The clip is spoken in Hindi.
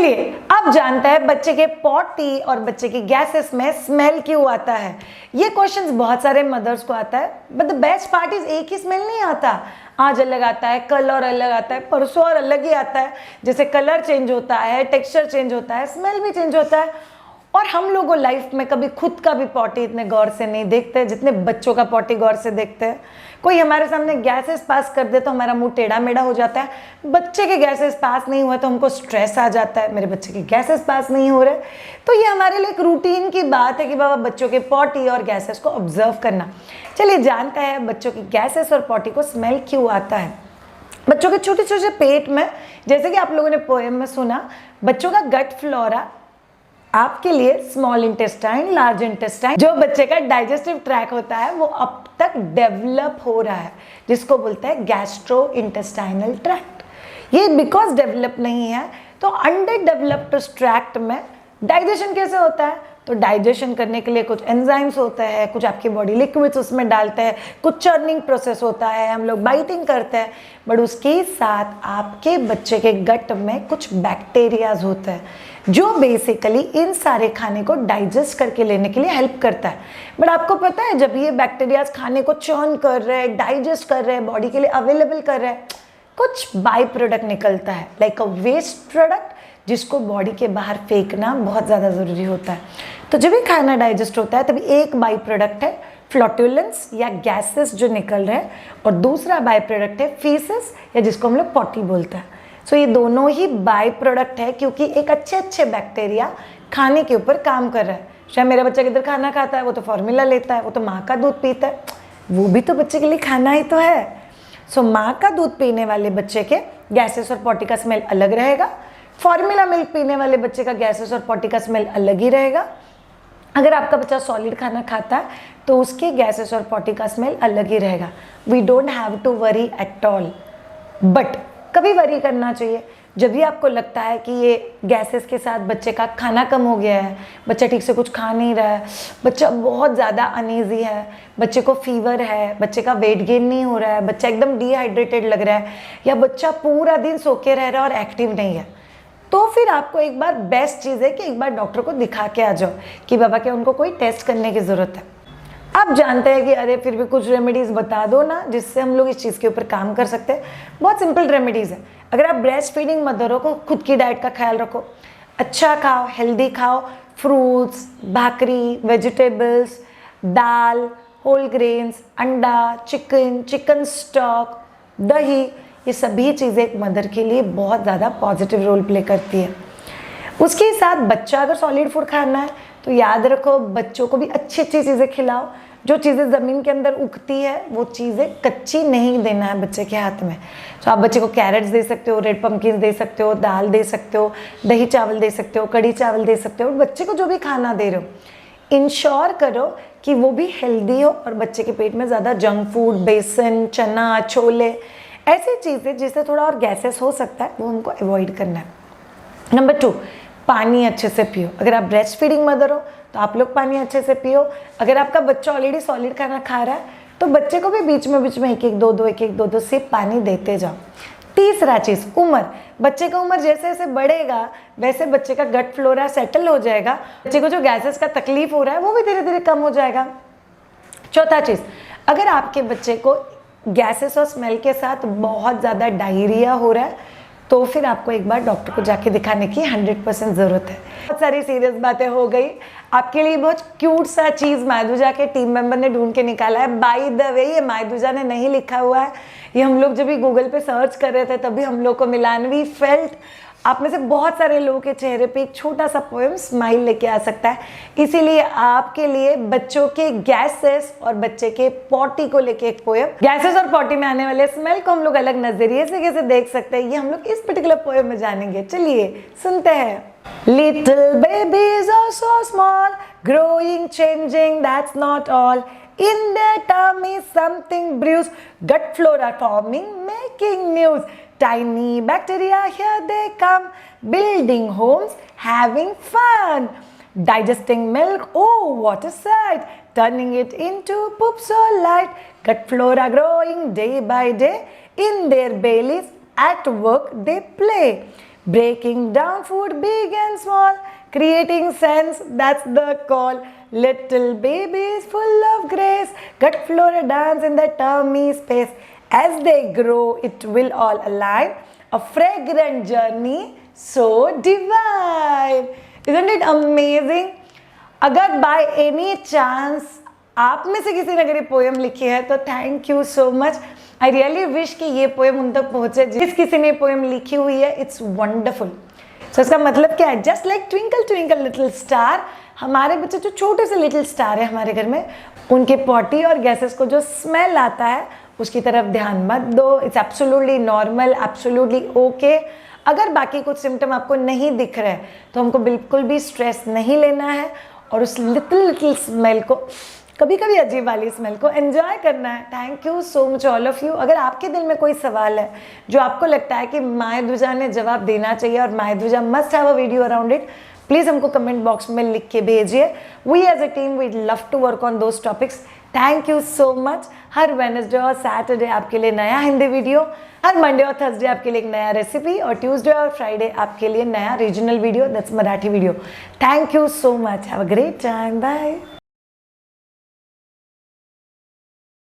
चलिए अब जानते हैं बच्चे के पॉटी और बच्चे की गैसेस में स्मेल क्यों आता है। ये क्वेश्चंस बहुत सारे मदर्स को आता है, but the best part is एक ही स्मेल नहीं आता। आज अलग आता है, कल और अलग आता है, परसों और अलग ही आता है। जैसे कलर चेंज होता है, टेक्सचर चेंज होता है, स्मेल भी चेंज होता है। और हम लोगों लाइफ में कभी खुद का भी पॉटी इतने गौर से नहीं देखते जितने बच्चों का पॉटी गौर से देखते हैं। कोई हमारे सामने गैसेस पास कर दे तो हमारा मुंह टेढ़ा मेढ़ा हो जाता है। बच्चे के गैसेस पास नहीं हुआ तो हमको स्ट्रेस आ जाता है, मेरे बच्चे के गैसेस पास नहीं हो रहे। तो ये हमारे लिए एक रूटीन की बात है कि बाबा बच्चों के पॉटी और गैसेस को ऑब्जर्व करना। चलिए जानते हैं बच्चों की गैसेस और पॉटी को स्मेल क्यों आता है। बच्चों के छोटे छोटे पेट में, जैसे कि आप लोगों ने पोएम में सुना, बच्चों का गट फ्लोरा आपके लिए स्मॉल इंटेस्टाइन, लार्ज इंटेस्टाइन, जो बच्चे का डाइजेस्टिव ट्रैक होता है वो अब तक डेवलप हो रहा है, जिसको बोलते हैं गैस्ट्रो इंटेस्टाइनल ट्रैक्ट। ये बिकॉज डेवलप नहीं है तो अंडर डेवलप्ड ट्रैक्ट में डाइजेशन कैसे होता है। तो डाइजेशन करने के लिए कुछ एंजाइम्स होते हैं, कुछ आपकी बॉडी लिक्विड्स उसमें डालते हैं, कुछ चर्निंग प्रोसेस होता है, हम लोग बाइटिंग करते हैं। बट उसके साथ आपके बच्चे के गट में कुछ बैक्टीरियाज होते हैं जो बेसिकली इन सारे खाने को डाइजेस्ट करके लेने के लिए हेल्प करता है। बट आपको पता है जब ये बैक्टीरियाज खाने को चर्न कर रहे हैं, डाइजेस्ट कर रहे हैं, बॉडी के लिए अवेलेबल कर रहे हैं, कुछ बाई प्रोडक्ट निकलता है लाइक अ वेस्ट प्रोडक्ट, जिसको बॉडी के बाहर फेंकना बहुत ज़्यादा ज़रूरी होता है। तो जब ये खाना डाइजेस्ट होता है तभी एक बाई प्रोडक्ट है फ्लॉटुलेंस या गैसेस जो निकल रहे हैं, और दूसरा बाई प्रोडक्ट है फीसेस या जिसको हम लोग पॉटी बोलते हैं। सो ये दोनों ही बाई प्रोडक्ट है क्योंकि एक अच्छे बैक्टीरिया खाने के ऊपर काम कर रहा है। शायद मेरा बच्चा किधर खाना खाता है, वो तो फॉर्मूला लेता है, वो तो माँ का दूध पीता है, वो भी तो बच्चे के लिए खाना ही तो है। सो माँ का दूध पीने वाले बच्चे के गैसेस और पॉटी का स्मेल अलग रहेगा, फॉर्मूला मिल्क पीने वाले बच्चे का गैसेस और पॉटी का स्मेल अलग ही रहेगा। अगर आपका बच्चा सॉलिड खाना खाता है तो उसके गैसेस और पॉटी का स्मेल अलग ही रहेगा। We don't have to worry at all, but कभी वरी करना चाहिए जब भी आपको लगता है कि ये गैसेस के साथ बच्चे का खाना कम हो गया है, बच्चा ठीक से कुछ खा नहीं रहा है, बच्चा बहुत ज़्यादा अनईजी है, बच्चे को फीवर है, बच्चे का वेट गेन नहीं हो रहा है, बच्चा एकदम डिहाइड्रेटेड लग रहा है, या बच्चा पूरा दिन सो के रह रहा है और एक्टिव नहीं है, तो फिर आपको एक बार बेस्ट चीज़ है कि एक बार डॉक्टर को दिखा के आ जाओ कि बाबा क्या उनको कोई टेस्ट करने की ज़रूरत है। आप जानते हैं कि अरे फिर भी कुछ रेमेडीज़ बता दो ना जिससे हम लोग इस चीज़ के ऊपर काम कर सकते हैं। बहुत सिंपल रेमेडीज़ है। अगर आप ब्रेस्ट फीडिंग मदरों को खुद की डाइट का ख्याल रखो, अच्छा खाओ, हेल्दी खाओ, फ्रूट्स, भाकरी, वेजिटेबल्स, दाल, होल ग्रेन्स, अंडा, चिकन स्टॉक, दही, ये सभी चीज़ें एक मदर के लिए बहुत ज़्यादा पॉजिटिव रोल प्ले करती है। उसके साथ बच्चा अगर सॉलिड फूड खाना है तो याद रखो बच्चों को भी अच्छी चीज़ें खिलाओ। जो चीज़ें ज़मीन के अंदर उगती है वो चीज़ें कच्ची नहीं देना है बच्चे के हाथ में। तो आप बच्चे को कैरेट्स दे सकते हो, रेड पम्पकिन दे सकते हो, दाल दे सकते हो, दही चावल दे सकते हो, कढ़ी चावल दे सकते हो। बच्चे को जो भी खाना दे रहे हो इंश्योर करो कि वो भी हेल्दी हो और बच्चे के पेट में ज़्यादा जंक फूड, बेसन, चना, छोले, ऐसी चीज़ें जिससे थोड़ा और गैसेस हो सकता है वो हमको अवॉइड करना है। नंबर 2, पानी अच्छे से पियो। अगर आप ब्रेस्ट फीडिंग मदर हो तो आप लोग पानी अच्छे से पियो। अगर आपका बच्चा ऑलरेडी सॉलिड खाना खा रहा है तो बच्चे को भी बीच में एक एक दो दो सिप पानी देते जाओ। तीसरा चीज़, उम्र। बच्चे का उम्र जैसे जैसे बढ़ेगा वैसे बच्चे का गट फ्लोरा सेटल हो जाएगा, बच्चे को जो गैसेस का तकलीफ हो रहा है वो भी धीरे धीरे कम हो जाएगा। चौथा चीज़, अगर आपके बच्चे को गैसेस और स्मेल के साथ बहुत ज़्यादा डायरिया हो रहा है तो फिर आपको एक बार डॉक्टर को जाके दिखाने की 100% ज़रूरत है। बहुत सारी सीरियस बातें हो गई। आपके लिए बहुत क्यूट सा चीज़ मायदूजा के टीम मेंबर ने ढूंढ के निकाला है। बाय द वे ये मायदूजा ने नहीं लिखा हुआ है, ये हम लोग जब भी गूगल पे सर्च कर रहे थे तभी हम लोग को मिला। वी फेल्ट आप में से बहुत सारे लोगों के चेहरे पे एक छोटा सा पोएम स्माइल लेके आ सकता है, इसीलिए आपके लिए बच्चों के गैसेस और बच्चे के पॉटी को लेके एक पोएम। गैसेस और पॉटी में आने वाले स्मेल को हम लोग अलग नजरिए से कैसे देख सकते हैं ये हम लोग इस पर्टिकुलर पोएम में जानेंगे। चलिए सुनते हैं। Little babies are so small, growing, changing, that's not all. In their tummy something brews, gut flora forming, making news. Tiny bacteria, here they come, building homes, having fun. Digesting milk, oh what a sight, turning it into poop so light. Gut flora growing day by day, in their bellies, at work they play. Breaking down food big and small, creating sense, that's the call. Little babies full of grace, gut flora dance in their tummy space. As they grow, it will all align. A fragrant journey, so divine. Isn't it amazing? अगर by any chance आप में से किसी ने अगर ये पोएम लिखी है तो thank you so much. I really wish कि ये पोएम उन तक पहुंचे जिस किसी ने पोएम लिखी हुई है. It's wonderful. सो इसका मतलब क्या है? Just like twinkle twinkle little star, हमारे बच्चे जो छोटे से लिटिल स्टार है हमारे घर में, उनके पॉटी और गैसेस को जो स्मेल आता है उसकी तरफ ध्यान मत दो. It's absolutely normal, absolutely okay. अगर बाकी कुछ सिम्टम आपको नहीं दिख रहे तो हमको बिल्कुल भी स्ट्रेस नहीं लेना है और उस लिटिल स्मेल को, कभी कभी अजीब वाली स्मेल को एंजॉय करना है. Thank you so much all of you. अगर आपके दिल में कोई सवाल है जो आपको लगता है कि मायध्वजा ने जवाब देना चाहिए और मायध्वजा must have a video around it, please हमको कमेंट बॉक्स में लिख के भेजिए. We as a team we love to work on those topics. Thank you so much. हर वेडनेसडे और सैटरडे आपके लिए नया हिंदी वीडियो, हर मंडे और थर्सडे आपके लिए एक नया रेसिपी, और ट्यूसडे और फ्राइडे आपके लिए नया regional video, that's Marathi video. Thank you so much. Have a great time. Bye.